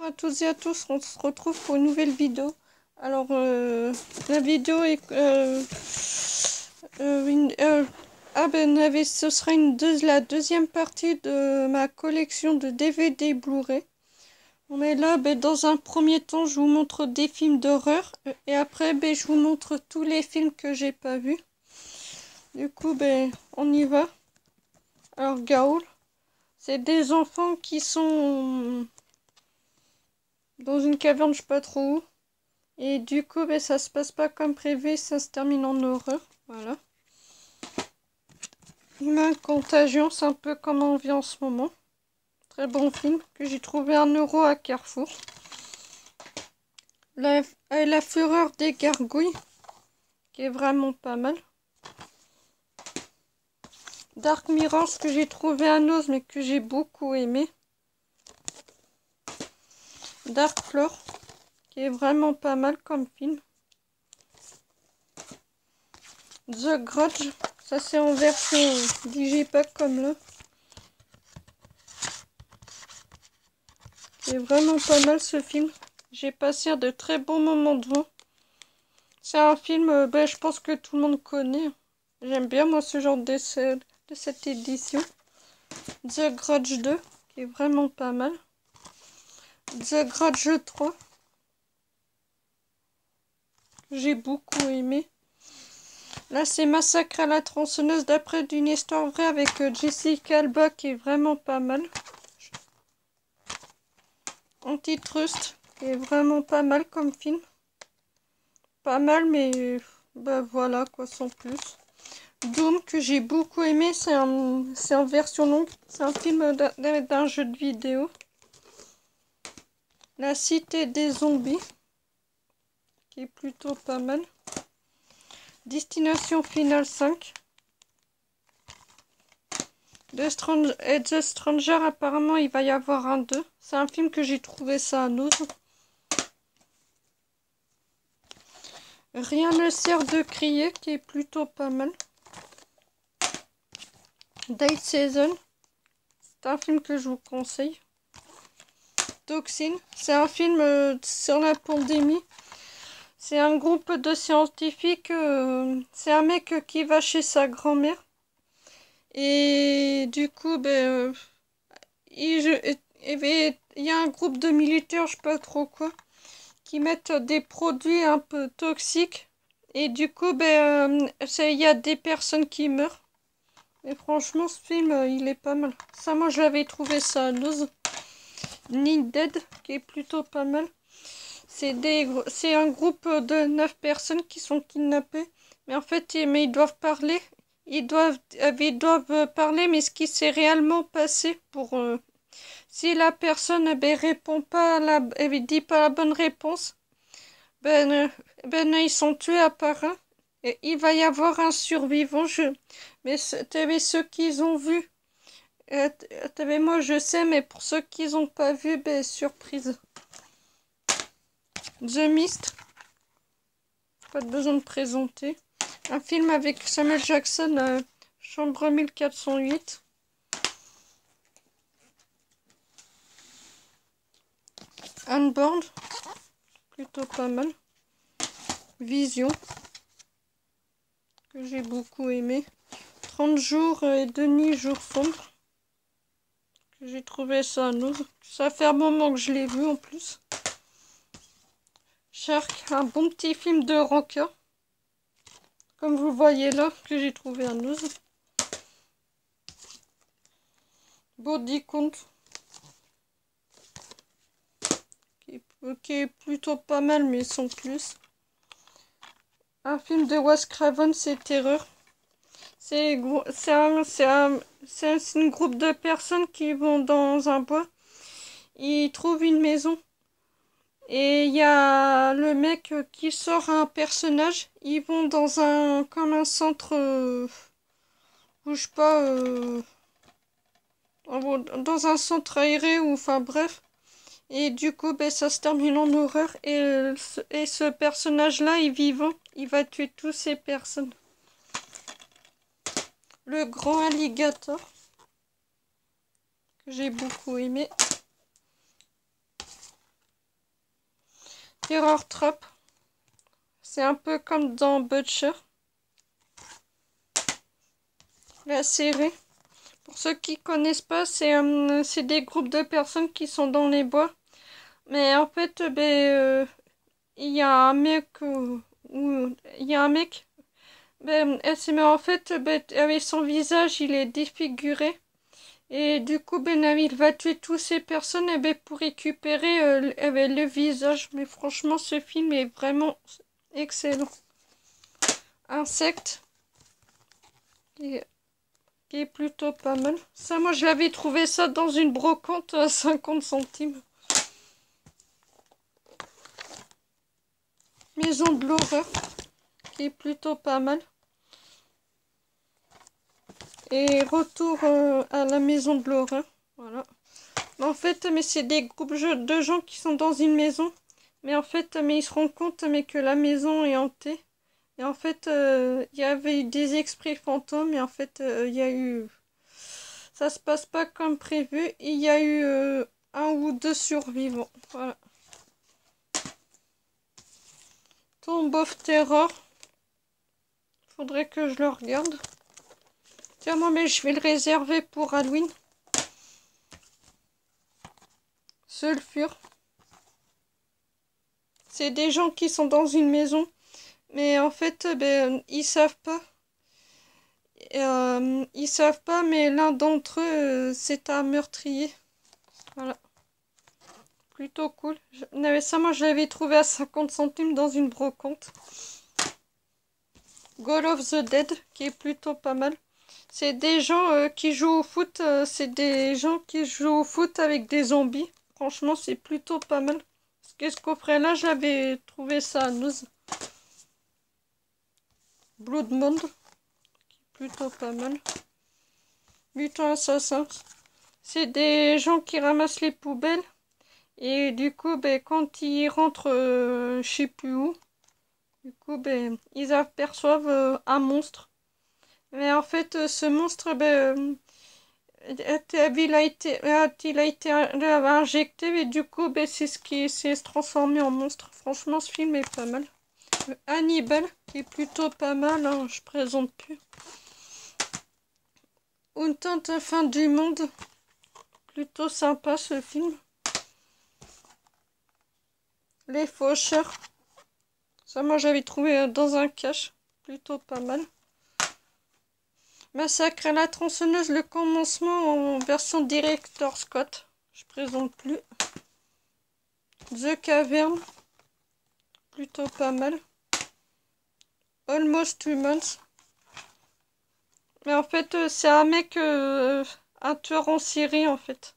À toutes et à tous, on se retrouve pour une nouvelle vidéo. Alors, la vidéo est... ce sera la deuxième partie de ma collection de DVD Blu-ray. Mais là, dans un premier temps, je vous montre des films d'horreur. Et après, je vous montre tous les films que j'ai pas vus. Du coup, on y va. Alors, Gaoul, c'est des enfants qui sont dans une caverne, je sais pas trop où. Et du coup, ça se passe pas comme prévu, ça se termine en horreur. Voilà. Humain Contagion, c'est un peu comme on vit en ce moment. Très bon film que j'ai trouvé 1 € à Carrefour. La fureur des gargouilles, qui est vraiment pas mal. Dark Mirror, que j'ai trouvé à Nose, mais que j'ai beaucoup aimé. Dark Floor, qui est vraiment pas mal comme film. The Grudge, ça c'est en version digipack comme là. C'est vraiment pas mal ce film. J'ai passé de très bons moments devant. C'est un film, je pense que tout le monde connaît. J'aime bien moi ce genre de cette édition. The Grudge 2, qui est vraiment pas mal. The Grudge 3, j'ai beaucoup aimé. Là, c'est Massacre à la tronçonneuse d'après d'une histoire vraie avec Jessica Alba, qui est vraiment pas mal. Antitrust, qui est vraiment pas mal comme film. Pas mal, mais voilà quoi, sans plus. Doom, que j'ai beaucoup aimé, c'est en version longue. C'est un film d'un jeu de vidéo. La Cité des zombies, qui est plutôt pas mal. Destination Finale 5. The Stranger, apparemment, il va y avoir un 2. C'est un film que j'ai trouvé ça à Nose. Rien ne sert de crier, qui est plutôt pas mal. Date Season, c'est un film que je vous conseille. Toxin, c'est un film sur la pandémie. C'est un groupe de scientifiques. C'est un mec qui va chez sa grand-mère. Et du coup, il y a un groupe de militaires, je sais pas trop quoi, qui mettent des produits un peu toxiques. Et du coup, il y a des personnes qui meurent. Et franchement, ce film, il est pas mal. Ça, moi, je l'avais trouvé ça à Nose. Need Dead, qui est plutôt pas mal. C'est un groupe de 9 personnes qui sont kidnappées. Mais en fait, ils doivent parler. Ils doivent parler, mais ce qui s'est réellement passé pour... si la personne répond pas dit pas la bonne réponse, ils sont tués à part un. Et il va y avoir un survivant. Mais t'avais ceux qu'ils ont vu. Moi je sais, mais pour ceux qui n'ont pas vu, surprise. The Mist, pas de besoin de présenter. Un film avec Samuel Jackson, chambre 1408. Unbound, plutôt pas mal. Vision, que j'ai beaucoup aimé. 30 jours et demi, jours sombres, que j'ai trouvé ça à Nose. Ça fait un moment que je l'ai vu en plus. Shark, un bon petit film de rancœur, comme vous voyez là, que j'ai trouvé à Nose. Body Count, qui est plutôt pas mal, mais sans plus. Un film de Wes Craven, c'est Terreur. C'est un groupe de personnes qui vont dans un bois. Ils trouvent une maison. Et il y a le mec qui sort un personnage. Ils vont dans comme un centre, où je sais pas, dans un centre aéré ou enfin bref. Et du coup, ça se termine en horreur. Et ce personnage-là est vivant. Il va tuer toutes ces personnes. Le Grand Alligator, que j'ai beaucoup aimé. Terror Trap. C'est un peu comme dans Butcher, la série. Pour ceux qui connaissent pas, c'est des groupes de personnes qui sont dans les bois. Mais en fait, il y a un mec, il y a un mec, en fait, avec son visage, il est défiguré. Et du coup, il va tuer toutes ces personnes pour récupérer le visage. Mais franchement, ce film est vraiment excellent. Insecte, qui est plutôt pas mal. Ça, moi, je l'avais trouvé ça dans une brocante à 50 centimes. Maison de l'horreur, qui est plutôt pas mal. Et retour à la maison de l'horreur. Voilà. En fait, c'est des groupes de gens qui sont dans une maison. Mais en fait, ils se rendent compte que la maison est hantée. Et en fait, il y avait eu des esprits fantômes. Et en fait, il y a eu... Ça se passe pas comme prévu. Il y a eu un ou deux survivants. Voilà. Tomb of Terror. Faudrait que je le regarde. Tiens, moi, mais je vais le réserver pour Halloween. Sulfure. C'est des gens qui sont dans une maison. Mais en fait, ils savent pas. Ils savent pas, mais l'un d'entre eux, c'est un meurtrier. Voilà. Plutôt cool. Ça, moi, je l'avais trouvé à 50 centimes dans une brocante. Goal of the Dead, qui est plutôt pas mal. C'est des gens qui jouent au foot. C'est des gens qui jouent au foot avec des zombies. Franchement, c'est plutôt pas mal. Parce que ce coffret-là, j'avais trouvé ça à Noz. Blood Mound, plutôt pas mal. Mutant Assassin. C'est des gens qui ramassent les poubelles. Et du coup, quand ils rentrent, je sais plus où, du coup, ils aperçoivent un monstre. Mais en fait, ce monstre, il a été injecté. Et du coup, c'est ce qui s'est transformé en monstre. Franchement, ce film est pas mal. Hannibal, qui est plutôt pas mal, hein, je présente plus. Untent fin du monde. Plutôt sympa ce film. Les faucheurs. Ça, moi, j'avais trouvé dans un cache. Plutôt pas mal. Massacre à la tronçonneuse, le commencement en version Director Scott. Je présente plus. The Cavern. Plutôt pas mal. Almost Humans. Mais en fait, c'est un mec, un tueur en série, en fait.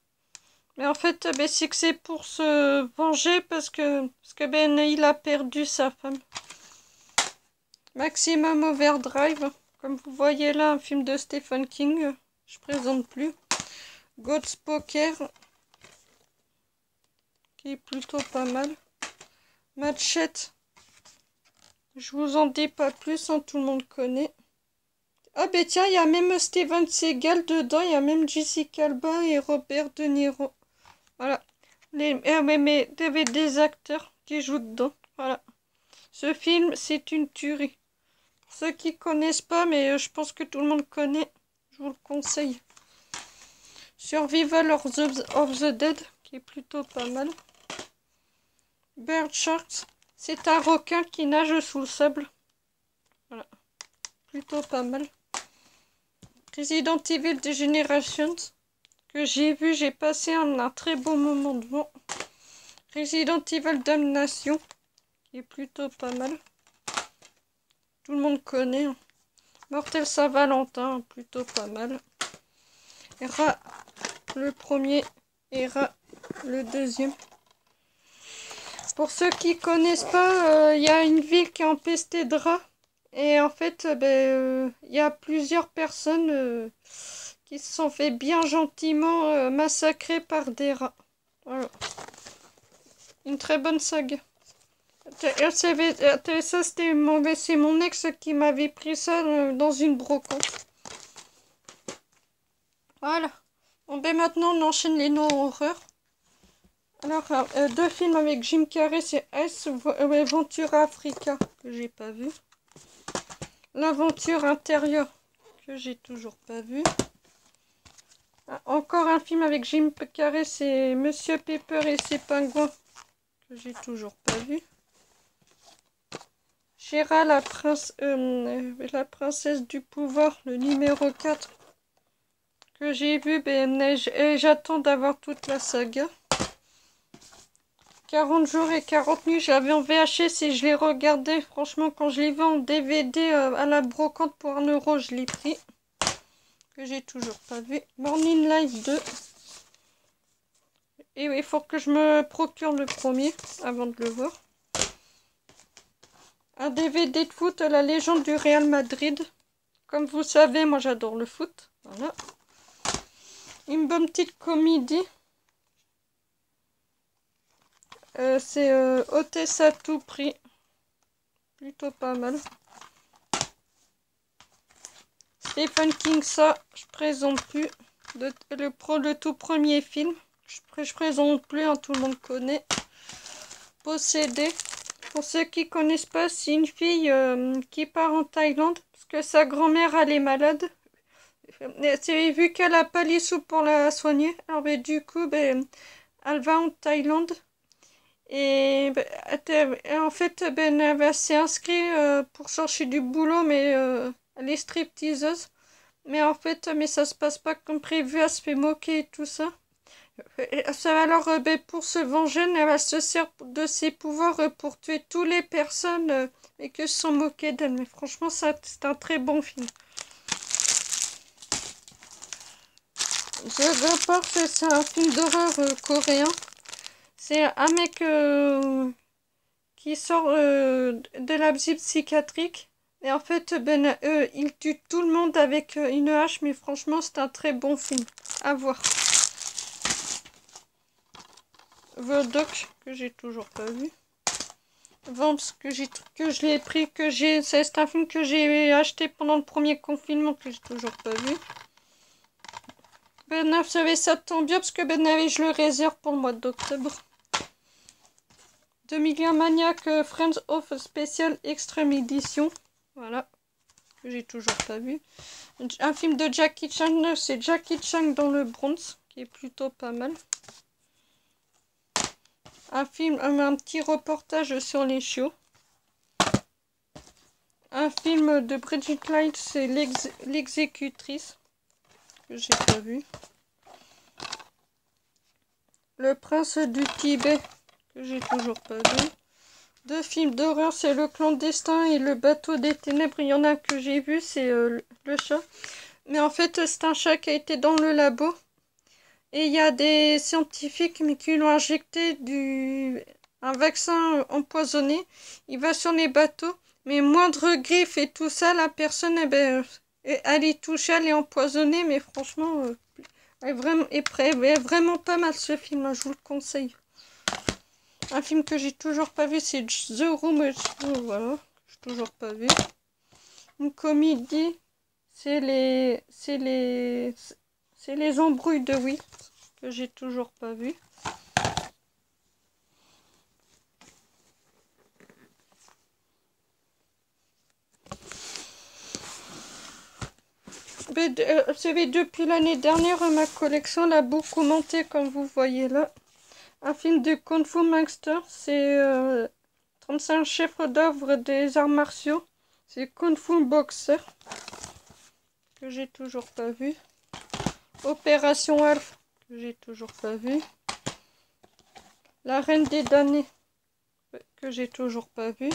Mais en fait, c'est que c'est pour se venger parce que il a perdu sa femme. Maximum Overdrive. Comme vous voyez là, un film de Stephen King. Je présente plus. God's Poker. Qui est plutôt pas mal. Machette. Je vous en dis pas plus, hein, tout le monde connaît. Ah tiens, il y a même Steven Seagal dedans. Il y a même Jessica Alba et Robert De Niro. Voilà. Mais il y avait des acteurs qui jouent dedans. Voilà. Ce film, c'est une tuerie. Pour ceux qui connaissent pas, mais je pense que tout le monde connaît, je vous le conseille. Survival of the Dead, qui est plutôt pas mal. Bird Sharks, c'est un requin qui nage sous le sable. Voilà. Plutôt pas mal. Resident Evil Generations, que j'ai vu, j'ai passé un très beau moment devant. Resident Evil Damnation, qui est plutôt pas mal. Tout le monde connaît. Hein. Mortel Saint-Valentin, plutôt pas mal. Ra le premier et Ra le deuxième. Pour ceux qui connaissent pas, il y a une ville qui est empestée de rats. Et en fait, il y a plusieurs personnes qui se sont fait bien gentiment massacrer par des rats. Voilà. Une très bonne saga. Ça, c'est mon ex qui m'avait pris ça dans une brocante. Voilà. Bon, maintenant, on enchaîne les non-horreurs. Alors, deux films avec Jim Carrey, c'est Ventura Africa, que j'ai pas vu. L'aventure intérieure, que j'ai toujours pas vu. Encore un film avec Jim Carrey, c'est Monsieur Pepper et ses pingouins, que j'ai toujours pas vu. Shira, la princesse du pouvoir, le numéro 4, que j'ai vu, et j'attends d'avoir toute la saga. 40 jours et 40 nuits, j'avais en VHS et je l'ai regardé. Franchement, quand je l'ai vu en DVD à la brocante pour 1 euro, je l'ai pris. Que j'ai toujours pas vu. Morning Live 2. Et oui, il faut que je me procure le premier avant de le voir. Un DVD de foot, la légende du Real Madrid. Comme vous savez, moi j'adore le foot. Voilà. Une bonne petite comédie. C'est Hôtesse à tout prix. Plutôt pas mal. Stephen King, ça, je présente plus. Le tout premier film. Je présente plus, hein, tout le monde connaît. Possédé. Pour ceux qui connaissent pas, c'est une fille qui part en Thaïlande parce que sa grand-mère elle est malade. C'est vu qu'elle a pas les sous pour la soigner. Alors du coup, elle va en Thaïlande. Et en fait, elle s'est inscrite pour chercher du boulot, mais elle est stripteaseuse. Mais en fait, ça se passe pas comme prévu, elle se fait moquer et tout ça. Alors, pour se venger, elle se sert de ses pouvoirs pour tuer toutes les personnes et que se sont moquées d'elle. Mais franchement, ça, c'est un très bon film. The Report, c'est un film d'horreur coréen. C'est un mec qui sort de la psychiatrique. Et en fait, il tue tout le monde avec une hache. Mais franchement, c'est un très bon film. À voir. The Doc, que j'ai toujours pas vu. Vamps, que je l'ai pris, c'est un film que j'ai acheté pendant le premier confinement, que j'ai toujours pas vu. Vous savez, ça tombe bien, parce que je le réserve pour le mois d'octobre. 2 millions Maniac Friends of Special Extreme Edition. Voilà, que j'ai toujours pas vu. Un film de Jackie Chan, c'est Jackie Chan dans le Bronx, qui est plutôt pas mal. Un petit reportage sur les chiots. Un film de Bridget Light, c'est L'exécutrice, que j'ai pas vu. Le prince du Tibet, que j'ai toujours pas vu. 2 films d'horreur, c'est Le clandestin et Le bateau des ténèbres. Il y en a que j'ai vu, c'est le chat. Mais en fait, c'est un chat qui a été dans le labo. Et il y a des scientifiques mais qui lui ont injecté un vaccin empoisonné. Il va sur les bateaux. Mais moindre griffe et tout ça, la personne, elle est touchée, elle est empoisonnée. Mais franchement, elle est vraiment pas mal ce film, hein, je vous le conseille. Un film que j'ai toujours pas vu, c'est The Room. Voilà, j'ai toujours pas vu. Une comédie, c'est les embrouilles de Will, que j'ai toujours pas vu. Vous savez, depuis l'année dernière, ma collection l'a beaucoup monté, comme vous voyez là. Un film de Kung Fu Master, c'est 35 chefs d'œuvre des arts martiaux. C'est Kung Fu Boxer, que j'ai toujours pas vu. Opération Alf, que j'ai toujours pas vu. La Reine des damnés, que j'ai toujours pas vu.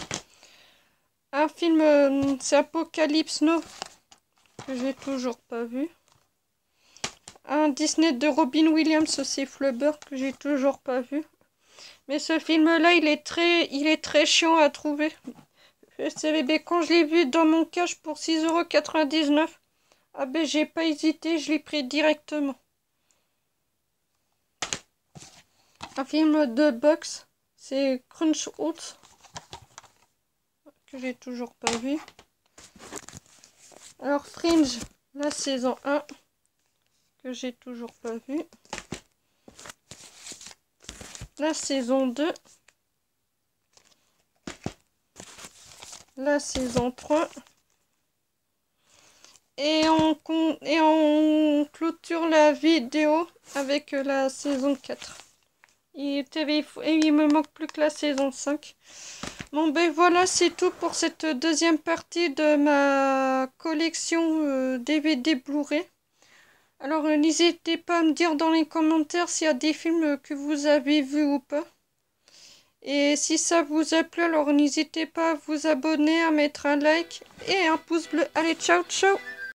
Un film, c'est Apocalypse Now, que j'ai toujours pas vu. Un Disney de Robin Williams, c'est Flubber, que j'ai toujours pas vu. Mais ce film-là, il est très chiant à trouver. Quand je l'ai vu dans mon cache pour 6,99 €, ah j'ai pas hésité, je l'ai pris directement. Un film de boxe, c'est Crunch Out, que j'ai toujours pas vu. Alors Fringe, la saison 1, que j'ai toujours pas vu. la saison 2, la saison 3, et on clôture la vidéo avec la saison 4. Et il me manque plus que la saison 5. Bon ben voilà, c'est tout pour cette deuxième partie de ma collection DVD Blu-ray. Alors n'hésitez pas à me dire dans les commentaires s'il y a des films que vous avez vus ou pas. Et si ça vous a plu, alors n'hésitez pas à vous abonner, à mettre un like et un pouce bleu. Allez, ciao ciao!